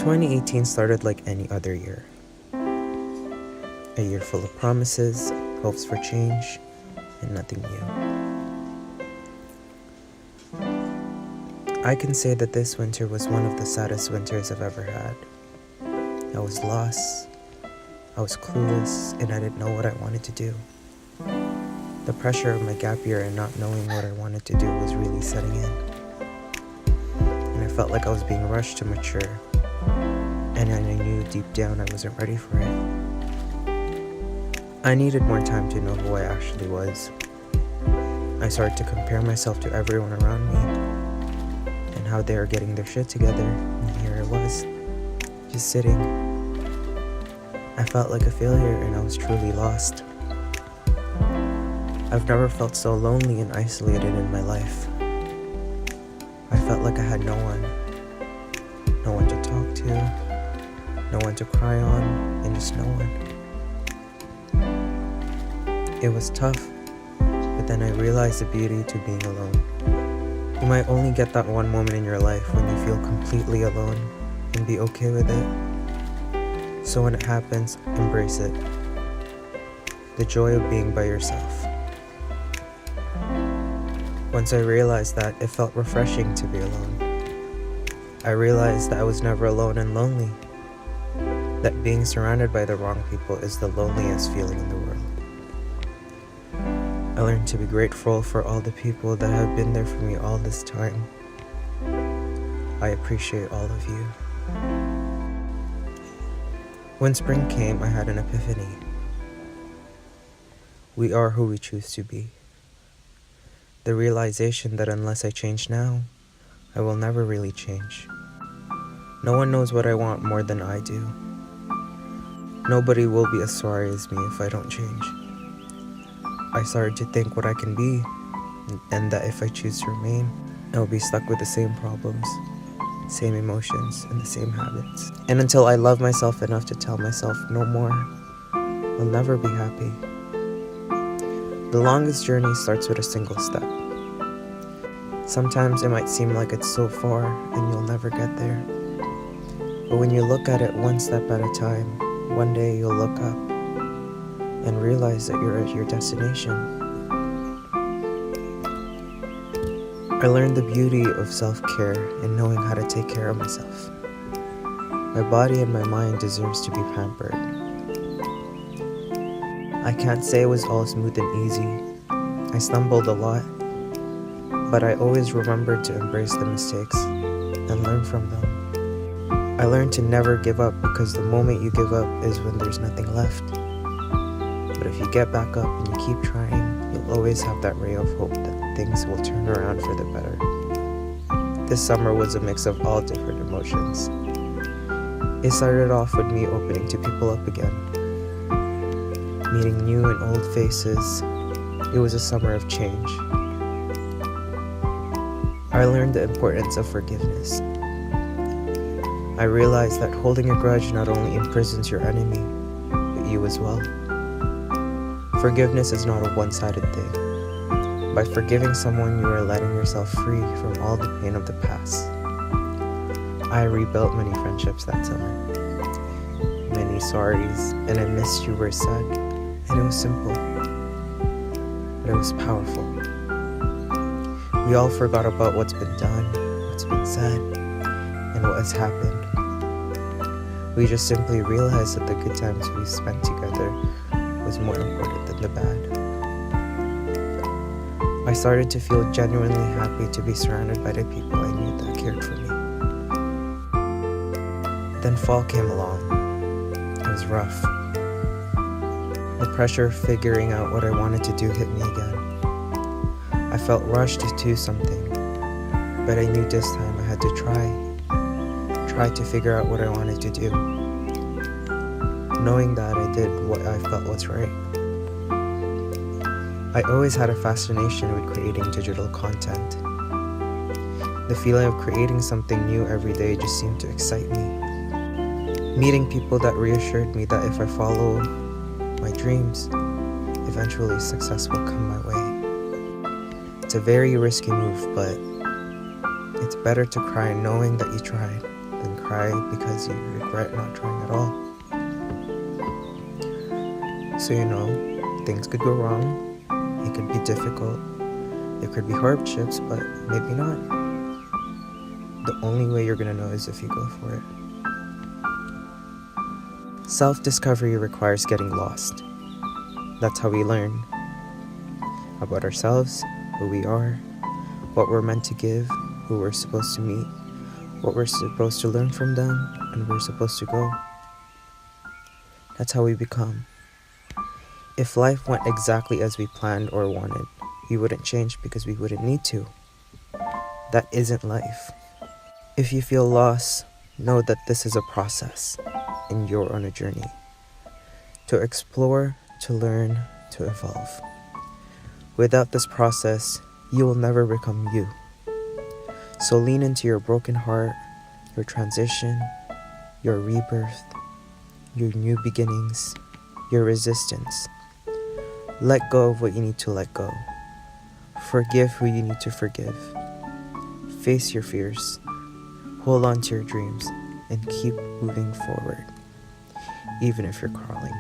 2018 started like any other year. A year full of promises, hopes for change, and nothing new. I can say that this winter was one of the saddest winters I've ever had. I was lost, I was clueless, and I didn't know what I wanted to do. The pressure of my gap year and not knowing what I wanted to do was really setting in. And I felt like I was being rushed to mature. And I knew deep down I wasn't ready for it. I needed more time to know who I actually was. I started to compare myself to everyone around me and how they were getting their shit together, and here I was, just sitting. I felt like a failure and I was truly lost. I've never felt so lonely and isolated in my life. I felt like I had no one to talk to, no one to cry on, and just no one. It was tough, but then I realized the beauty to being alone. You might only get that one moment in your life when you feel completely alone and be okay with it. So when it happens, embrace it. The joy of being by yourself. Once I realized that, it felt refreshing to be alone. I realized that I was never alone and lonely. That being surrounded by the wrong people is the loneliest feeling in the world. I learned to be grateful for all the people that have been there for me all this time. I appreciate all of you. When spring came, I had an epiphany. We are who we choose to be. The realization that unless I change now, I will never really change. No one knows what I want more than I do. Nobody will be as sorry as me if I don't change. I started to think what I can be, and that if I choose to remain, I will be stuck with the same problems, same emotions, and the same habits. And until I love myself enough to tell myself no more, I'll never be happy. The longest journey starts with a single step. Sometimes it might seem like it's so far and you'll never get there. But when you look at it one step at a time, one day you'll look up and realize that you're at your destination. I learned the beauty of self-care and knowing how to take care of myself. My body and my mind deserves to be pampered. I can't say it was all smooth and easy. I stumbled a lot, but I always remembered to embrace the mistakes and learn from them. I learned to never give up because the moment you give up is when there's nothing left. But if you get back up and you keep trying, you'll always have that ray of hope that things will turn around for the better. This summer was a mix of all different emotions. It started off with me opening to people up again, meeting new and old faces. It was a summer of change. I learned the importance of forgiveness. I realized that holding a grudge not only imprisons your enemy, but you as well. Forgiveness is not a one-sided thing. By forgiving someone, you are letting yourself free from all the pain of the past. I rebuilt many friendships that summer. Many sorries, and I missed you were said, and it was simple, but it was powerful. We all forgot about what's been done, what's been said, and what has happened. We just simply realized that the good times we spent together was more important than the bad. I started to feel genuinely happy to be surrounded by the people I knew that cared for me. Then fall came along. It was rough. The pressure of figuring out what I wanted to do hit me again. I felt rushed to do something, but I knew this time I had to try to figure out what I wanted to do. Knowing that I did what I felt was right. I always had a fascination with creating digital content. The feeling of creating something new every day just seemed to excite me. Meeting people that reassured me that if I follow my dreams, eventually success will come my way. It's a very risky move, but it's better to cry knowing that you tried than cry cry because you regret not trying at all. So things could go wrong, it could be difficult, there could be hardships, but maybe not. The only way you're gonna know is if you go for it. Self-discovery requires getting lost. That's how we learn about ourselves, who we are, what we're meant to give, who we're supposed to meet, what we're supposed to learn from them, and where we're supposed to go. That's how we become. If life went exactly as we planned or wanted, we wouldn't change because we wouldn't need to. That isn't life. If you feel lost, know that this is a process and you're on a journey to explore, to learn, to evolve. Without this process, you will never become you. So lean into your broken heart, your transition, your rebirth, your new beginnings, your resistance. Let go of what you need to let go. Forgive who you need to forgive. Face your fears. Hold on to your dreams and keep moving forward, even if you're crawling.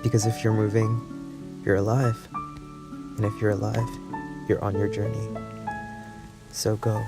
Because if you're moving, you're alive. And if you're alive, you're on your journey. So go.